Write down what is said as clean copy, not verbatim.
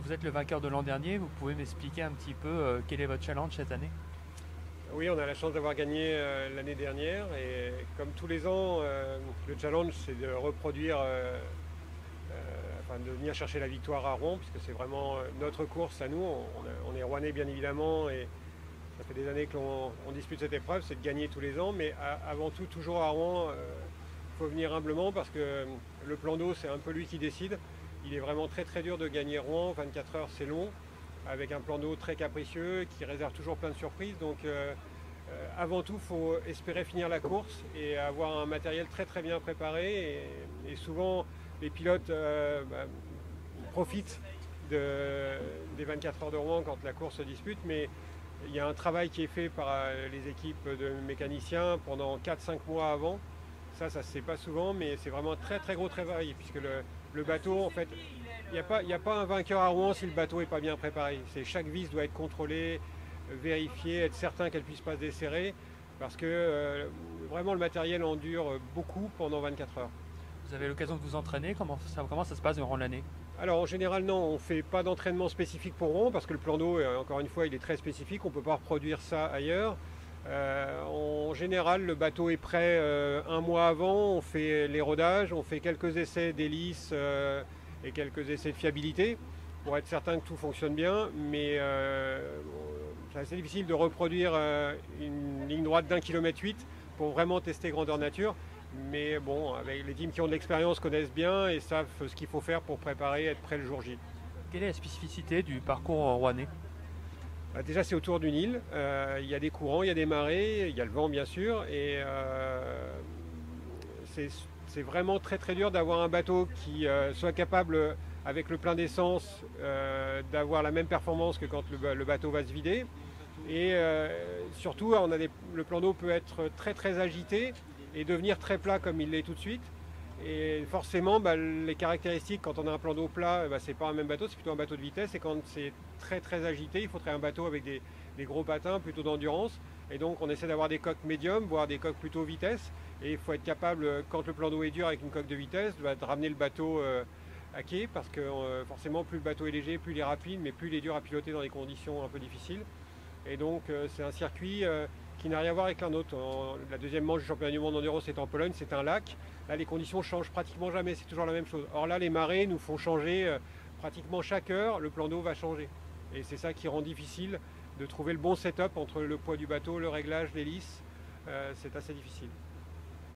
Vous êtes le vainqueur de l'an dernier, vous pouvez m'expliquer un petit peu quel est votre challenge cette année? Oui, on a la chance d'avoir gagné l'année dernière et comme tous les ans, le challenge c'est de reproduire, enfin de venir chercher la victoire à Rouen puisque c'est vraiment notre course à nous. On est Rouennais bien évidemment et ça fait des années qu'on dispute cette épreuve, c'est de gagner tous les ans, mais avant tout toujours à Rouen, il faut venir humblement parce que le plan d'eau c'est un peu lui qui décide. Il est vraiment très très dur de gagner Rouen, 24 heures c'est long, avec un plan d'eau très capricieux qui réserve toujours plein de surprises. Donc avant tout, il faut espérer finir la course et avoir un matériel très très bien préparé. Et souvent, les pilotes profitent des 24 heures de Rouen quand la course se dispute, mais il y a un travail qui est fait par les équipes de mécaniciens pendant 4-5 mois avant. Ça se sait pas souvent, mais c'est vraiment un très très gros travail, puisque le bateau, en fait, il n'y a pas un vainqueur à Rouen si le bateau n'est pas bien préparé. Chaque vis doit être contrôlée, vérifiée, être certain qu'elle ne puisse pas se desserrer, parce que vraiment le matériel endure beaucoup pendant 24 heures. Vous avez l'occasion de vous entraîner, comment ça se passe durant l'année? Alors en général non, on ne fait pas d'entraînement spécifique pour Rouen, parce que le plan d'eau, encore une fois, il est très spécifique, on ne peut pas reproduire ça ailleurs. En général, le bateau est prêt un mois avant, on fait les rodages, on fait quelques essais d'hélice et quelques essais de fiabilité pour être certain que tout fonctionne bien, mais c'est assez difficile de reproduire une ligne droite d'1,8 km pour vraiment tester grandeur nature. Mais bon, avec les teams qui ont de l'expérience connaissent bien et savent ce qu'il faut faire pour préparer et être prêt le jour J. Quelle est la spécificité du parcours rouennais? Déjà, c'est autour d'une île. Il y a des courants, il y a des marées, il y a le vent, bien sûr. Et c'est vraiment très très dur d'avoir un bateau qui soit capable, avec le plein d'essence, d'avoir la même performance que quand le bateau va se vider. Et surtout, le plan d'eau peut être très très agité et devenir très plat comme il l'est tout de suite. Et forcément, les caractéristiques, quand on a un plan d'eau plat, c'est pas un même bateau, c'est plutôt un bateau de vitesse. Et quand c'est très très agité, il faudrait un bateau avec des gros patins, plutôt d'endurance. Et donc on essaie d'avoir des coques médium, voire des coques plutôt vitesse. Et il faut être capable, quand le plan d'eau est dur avec une coque de vitesse, de ramener le bateau à quai. Parce que forcément, plus le bateau est léger, plus il est rapide, mais plus il est dur à piloter dans des conditions un peu difficiles. Et donc c'est un circuit qui n'a rien à voir avec un autre. La deuxième manche du championnat du monde enduro, c'est en Pologne, c'est un lac. Là, les conditions changent pratiquement jamais, c'est toujours la même chose. Or là, les marées nous font changer pratiquement chaque heure, le plan d'eau va changer. Et c'est ça qui rend difficile de trouver le bon setup entre le poids du bateau, le réglage, l'hélice. C'est assez difficile.